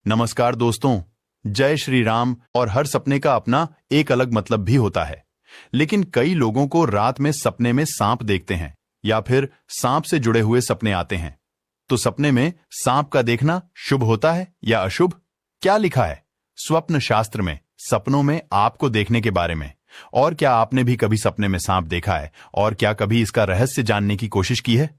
नमस्कार दोस्तों, जय श्री राम। और हर सपने का अपना एक अलग मतलब भी होता है, लेकिन कई लोगों को रात में सपने में सांप देखते हैं या फिर सांप से जुड़े हुए सपने आते हैं। तो सपने में सांप का देखना शुभ होता है या अशुभ? क्या लिखा है स्वप्न शास्त्र में सपनों में आपको देखने के बारे में? और क्या आपने भी कभी सपने में सांप देखा है? और क्या कभी इसका रहस्य जानने की कोशिश की है?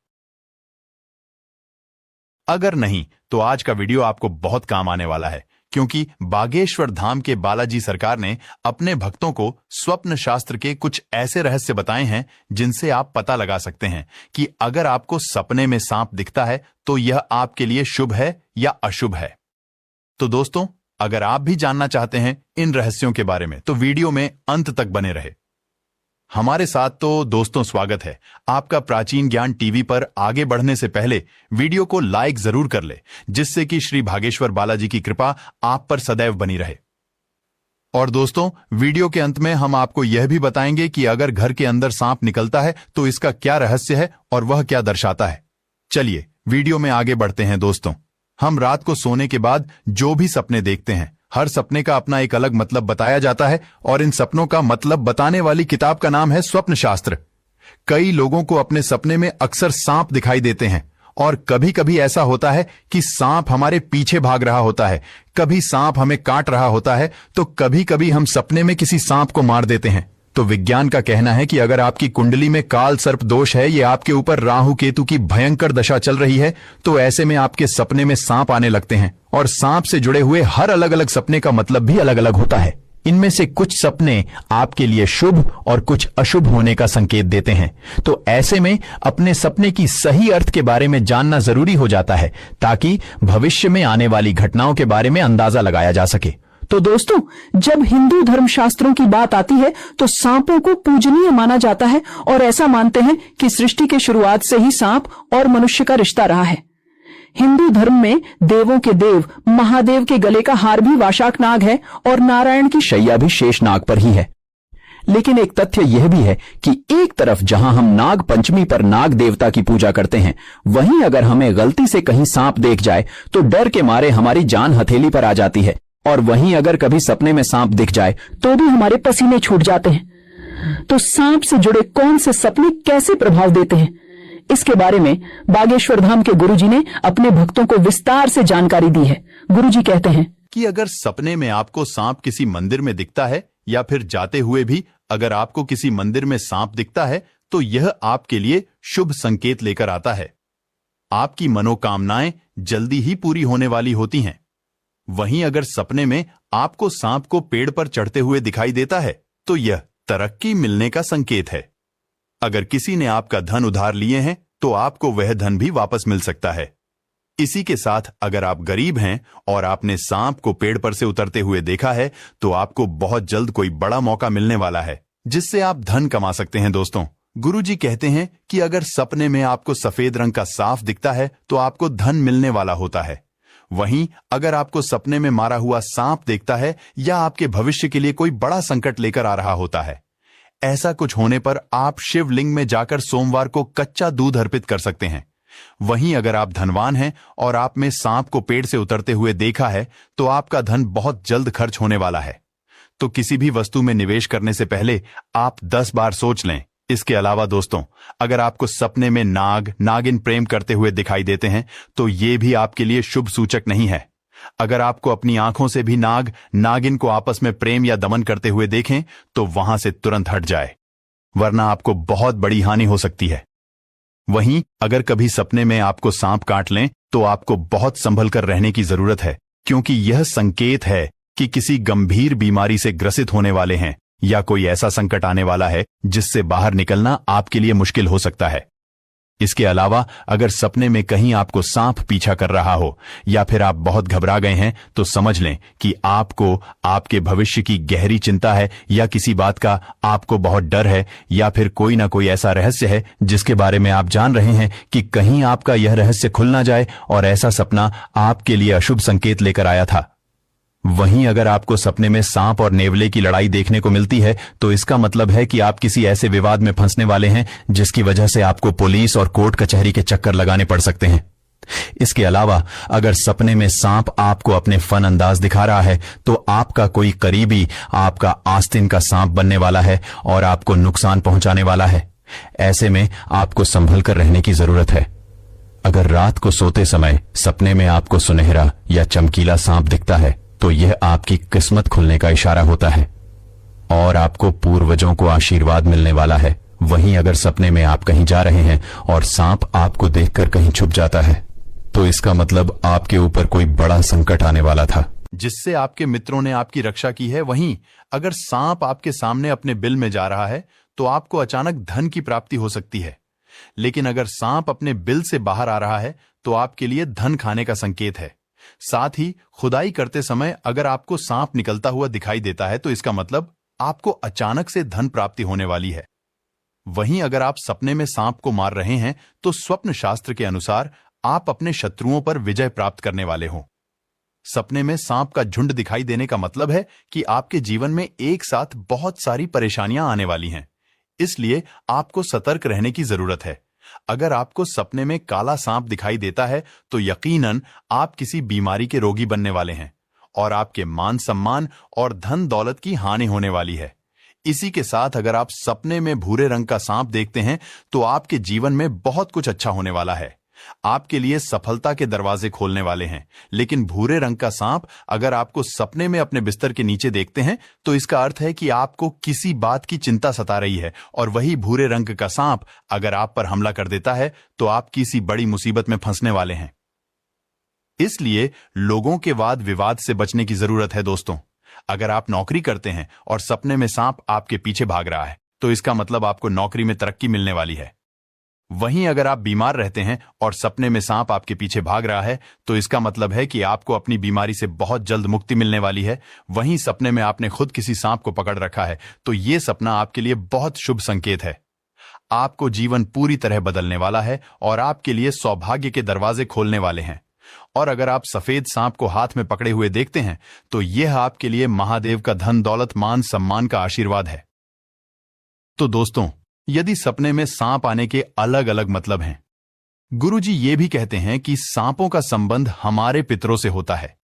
अगर नहीं तो आज का वीडियो आपको बहुत काम आने वाला है, क्योंकि बागेश्वर धाम के बालाजी सरकार ने अपने भक्तों को स्वप्न शास्त्र के कुछ ऐसे रहस्य बताए हैं जिनसे आप पता लगा सकते हैं कि अगर आपको सपने में सांप दिखता है तो यह आपके लिए शुभ है या अशुभ है। तो दोस्तों, अगर आप भी जानना चाहते हैं इन रहस्यों के बारे में तो वीडियो में अंत तक बने रहे। हमारे साथ तो दोस्तों स्वागत है आपका प्राचीन ज्ञान टीवी पर। आगे बढ़ने से पहले वीडियो को लाइक जरूर कर ले, जिससे कि श्री बागेश्वर बालाजी की कृपा आप पर सदैव बनी रहे। और दोस्तों, वीडियो के अंत में हम आपको यह भी बताएंगे कि अगर घर के अंदर सांप निकलता है तो इसका क्या रहस्य है और वह क्या दर्शाता है। चलिए वीडियो में आगे बढ़ते हैं। दोस्तों, हम रात को सोने के बाद जो भी सपने देखते हैं, हर सपने का अपना एक अलग मतलब बताया जाता है और इन सपनों का मतलब बताने वाली किताब का नाम है स्वप्न शास्त्र। कई लोगों को अपने सपने में अक्सर सांप दिखाई देते हैं और कभी कभी ऐसा होता है कि सांप हमारे पीछे भाग रहा होता है, कभी सांप हमें काट रहा होता है, तो कभी कभी हम सपने में किसी सांप को मार देते हैं। तो विज्ञान का कहना है कि अगर आपकी कुंडली में काल सर्प दोष है, ये आपके ऊपर राहु केतु की भयंकर दशा चल रही है, तो ऐसे में आपके सपने में सांप आने लगते हैं। और सांप से जुड़े हुए हर अलग अलग सपने का मतलब भी अलग अलग होता है। इनमें से कुछ सपने आपके लिए शुभ और कुछ अशुभ होने का संकेत देते हैं। तो ऐसे में अपने सपने की सही अर्थ के बारे में जानना जरूरी हो जाता है, ताकि भविष्य में आने वाली घटनाओं के बारे में अंदाजा लगाया जा सके। तो दोस्तों, जब हिंदू धर्मशास्त्रों की बात आती है तो सांपों को पूजनीय माना जाता है और ऐसा मानते हैं कि सृष्टि के शुरुआत से ही सांप और मनुष्य का रिश्ता रहा है। हिंदू धर्म में देवों के देव महादेव के गले का हार भी वाशाक नाग है और नारायण की शैया भी शेष नाग पर ही है। लेकिन एक तथ्य यह भी है कि एक तरफ जहां हम नाग पंचमी पर नाग देवता की पूजा करते हैं, वहीं अगर हमें गलती से कहीं सांप देख जाए तो डर के मारे हमारी जान हथेली पर आ जाती है। और वहीं अगर कभी सपने में सांप दिख जाए तो भी हमारे पसीने छूट जाते हैं। तो सांप से जुड़े कौन से सपने कैसे प्रभाव देते हैं, इसके बारे में बागेश्वर धाम के गुरुजी ने अपने भक्तों को विस्तार से जानकारी दी है। गुरुजी कहते हैं कि अगर सपने में आपको सांप किसी मंदिर में दिखता है या फिर जाते हुए भी अगर आपको किसी मंदिर में सांप दिखता है तो यह आपके लिए शुभ संकेत लेकर आता है। आपकी मनोकामनाएं जल्दी ही पूरी होने वाली होती हैं। वहीं अगर सपने में आपको सांप को पेड़ पर चढ़ते हुए दिखाई देता है तो यह तरक्की मिलने का संकेत है। अगर किसी ने आपका धन उधार लिए हैं तो आपको वह धन भी वापस मिल सकता है। इसी के साथ अगर आप गरीब हैं और आपने सांप को पेड़ पर से उतरते हुए देखा है तो आपको बहुत जल्द कोई बड़ा मौका मिलने वाला है, जिससे आप धन कमा सकते हैं। दोस्तों, गुरुजी कहते हैं कि अगर सपने में आपको सफेद रंग का सांप दिखता है तो आपको धन मिलने वाला होता है। वहीं अगर आपको सपने में मारा हुआ सांप देखता है या आपके भविष्य के लिए कोई बड़ा संकट लेकर आ रहा होता है, ऐसा कुछ होने पर आप शिवलिंग में जाकर सोमवार को कच्चा दूध अर्पित कर सकते हैं। वहीं अगर आप धनवान हैं और आप में सांप को पेड़ से उतरते हुए देखा है तो आपका धन बहुत जल्द खर्च होने वाला है। तो किसी भी वस्तु में निवेश करने से पहले आप 10 बार सोच लें। इसके अलावा दोस्तों, अगर आपको सपने में नागिन प्रेम करते हुए दिखाई देते हैं तो ये भी आपके लिए शुभ सूचक नहीं है। अगर आपको अपनी आंखों से भी नागिन को आपस में प्रेम या दमन करते हुए देखें तो वहां से तुरंत हट जाए, वरना आपको बहुत बड़ी हानि हो सकती है। वहीं अगर कभी सपने में आपको सांप काट लें तो आपको बहुत संभल कर रहने की जरूरत है, क्योंकि यह संकेत है कि किसी गंभीर बीमारी से ग्रसित होने वाले हैं या कोई ऐसा संकट आने वाला है जिससे बाहर निकलना आपके लिए मुश्किल हो सकता है। इसके अलावा अगर सपने में कहीं आपको सांप पीछा कर रहा हो या फिर आप बहुत घबरा गए हैं तो समझ लें कि आपको आपके भविष्य की गहरी चिंता है या किसी बात का आपको बहुत डर है या फिर कोई ना कोई ऐसा रहस्य है जिसके बारे में आप जान रहे हैं कि कहीं आपका यह रहस्य खुल ना जाए और ऐसा सपना आपके लिए अशुभ संकेत लेकर आया था। वहीं अगर आपको सपने में सांप और नेवले की लड़ाई देखने को मिलती है तो इसका मतलब है कि आप किसी ऐसे विवाद में फंसने वाले हैं जिसकी वजह से आपको पुलिस और कोर्ट कचहरी के चक्कर लगाने पड़ सकते हैं। इसके अलावा अगर सपने में सांप आपको अपने फन अंदाज दिखा रहा है तो आपका कोई करीबी आपका आस्तीन का सांप बनने वाला है और आपको नुकसान पहुंचाने वाला है। ऐसे में आपको संभल कर रहने की जरूरत है। अगर रात को सोते समय सपने में आपको सुनहरा या चमकीला सांप दिखता है तो यह आपकी किस्मत खुलने का इशारा होता है और आपको पूर्वजों को आशीर्वाद मिलने वाला है। वहीं अगर सपने में आप कहीं जा रहे हैं और सांप आपको देखकर कहीं छुप जाता है तो इसका मतलब आपके ऊपर कोई बड़ा संकट आने वाला था, जिससे आपके मित्रों ने आपकी रक्षा की है। वहीं अगर सांप आपके सामने अपने बिल में जा रहा है तो आपको अचानक धन की प्राप्ति हो सकती है। लेकिन अगर सांप अपने बिल से बाहर आ रहा है तो आपके लिए धन खाने का संकेत है। साथ ही खुदाई करते समय अगर आपको सांप निकलता हुआ दिखाई देता है तो इसका मतलब आपको अचानक से धन प्राप्ति होने वाली है। वहीं अगर आप सपने में सांप को मार रहे हैं तो स्वप्न शास्त्र के अनुसार आप अपने शत्रुओं पर विजय प्राप्त करने वाले हो। सपने में सांप का झुंड दिखाई देने का मतलब है कि आपके जीवन में एक साथ बहुत सारी परेशानियां आने वाली हैं। इसलिए आपको सतर्क रहने की जरूरत है। अगर आपको सपने में काला सांप दिखाई देता है तो यकीनन आप किसी बीमारी के रोगी बनने वाले हैं और आपके मान सम्मान और धन दौलत की हानि होने वाली है। इसी के साथ अगर आप सपने में भूरे रंग का सांप देखते हैं तो आपके जीवन में बहुत कुछ अच्छा होने वाला है। आपके लिए सफलता के दरवाजे खोलने वाले हैं। लेकिन भूरे रंग का सांप अगर आपको सपने में अपने बिस्तर के नीचे देखते हैं तो इसका अर्थ है कि आपको किसी बात की चिंता सता रही है और वही भूरे रंग का सांप अगर आप पर हमला कर देता है तो आप किसी बड़ी मुसीबत में फंसने वाले हैं। इसलिए लोगों के वाद विवाद से बचने की जरूरत है। दोस्तों, अगर आप नौकरी करते हैं और सपने में सांप आपके पीछे भाग रहा है तो इसका मतलब आपको नौकरी में तरक्की मिलने वाली है। वहीं अगर आप बीमार रहते हैं और सपने में सांप आपके पीछे भाग रहा है तो इसका मतलब है कि आपको अपनी बीमारी से बहुत जल्द मुक्ति मिलने वाली है। वहीं सपने में आपने खुद किसी सांप को पकड़ रखा है तो यह सपना आपके लिए बहुत शुभ संकेत है। आपको जीवन पूरी तरह बदलने वाला है और आपके लिए सौभाग्य के दरवाजे खोलने वाले हैं। और अगर आप सफेद सांप को हाथ में पकड़े हुए देखते हैं तो यह आपके लिए महादेव का धन दौलत मान सम्मान का आशीर्वाद है। तो दोस्तों, यदि सपने में सांप आने के अलग अलग मतलब हैं, गुरुजी ये भी कहते हैं कि सांपों का संबंध हमारे पितरों से होता है।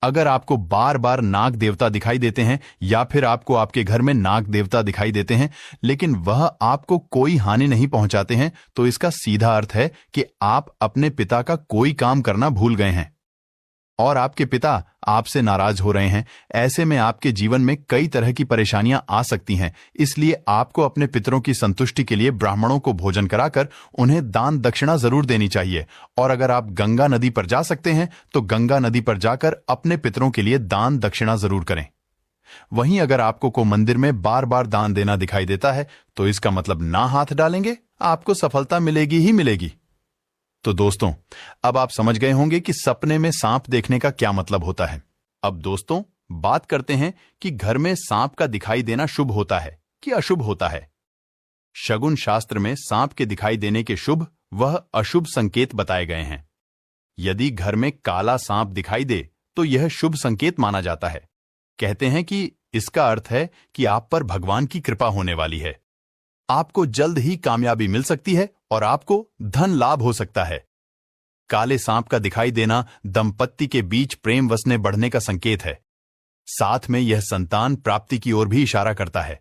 अगर आपको बार बार नाग देवता दिखाई देते हैं या फिर आपको आपके घर में नाग देवता दिखाई देते हैं लेकिन वह आपको कोई हानि नहीं पहुंचाते हैं तो इसका सीधा अर्थ है कि आप अपने पिता का कोई काम करना भूल गए हैं और आपके पिता आपसे नाराज हो रहे हैं। ऐसे में आपके जीवन में कई तरह की परेशानियां आ सकती हैं। इसलिए आपको अपने पितरों की संतुष्टि के लिए ब्राह्मणों को भोजन कराकर उन्हें दान दक्षिणा जरूर देनी चाहिए। और अगर आप गंगा नदी पर जा सकते हैं तो गंगा नदी पर जाकर अपने पितरों के लिए दान दक्षिणा जरूर करें। वहीं अगर आपको को मंदिर में बार बार दान देना दिखाई देता है तो इसका मतलब ना हाथ डालेंगे, आपको सफलता मिलेगी ही मिलेगी। तो दोस्तों, अब आप समझ गए होंगे कि सपने में सांप देखने का क्या मतलब होता है। अब दोस्तों, बात करते हैं कि घर में सांप का दिखाई देना शुभ होता है कि अशुभ होता है। शगुन शास्त्र में सांप के दिखाई देने के शुभ वह अशुभ संकेत बताए गए हैं। यदि घर में काला सांप दिखाई दे तो यह शुभ संकेत माना जाता है। कहते हैं कि इसका अर्थ है कि आप पर भगवान की कृपा होने वाली है। आपको जल्द ही कामयाबी मिल सकती है और आपको धन लाभ हो सकता है। काले सांप का दिखाई देना दंपत्ति के बीच प्रेम वसने बढ़ने का संकेत है। साथ में यह संतान प्राप्ति की ओर भी इशारा करता है।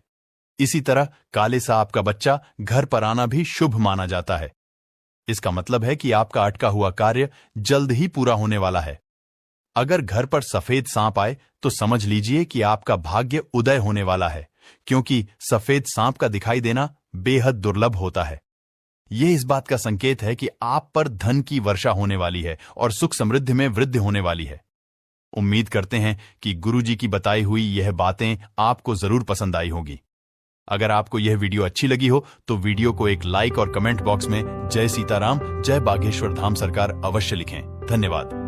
इसी तरह काले सांप का बच्चा घर पर आना भी शुभ माना जाता है। इसका मतलब है कि आपका अटका हुआ कार्य जल्द ही पूरा होने वाला है। अगर घर पर सफेद सांप आए तो समझ लीजिए कि आपका भाग्य उदय होने वाला है, क्योंकि सफेद सांप का दिखाई देना बेहद दुर्लभ होता है। यह इस बात का संकेत है कि आप पर धन की वर्षा होने वाली है और सुख समृद्धि में वृद्धि होने वाली है। उम्मीद करते हैं कि गुरुजी की बताई हुई यह बातें आपको जरूर पसंद आई होगी। अगर आपको यह वीडियो अच्छी लगी हो तो वीडियो को एक लाइक और कमेंट बॉक्स में जय सीताराम, जय बागेश्वर धाम सरकार अवश्य लिखें। धन्यवाद।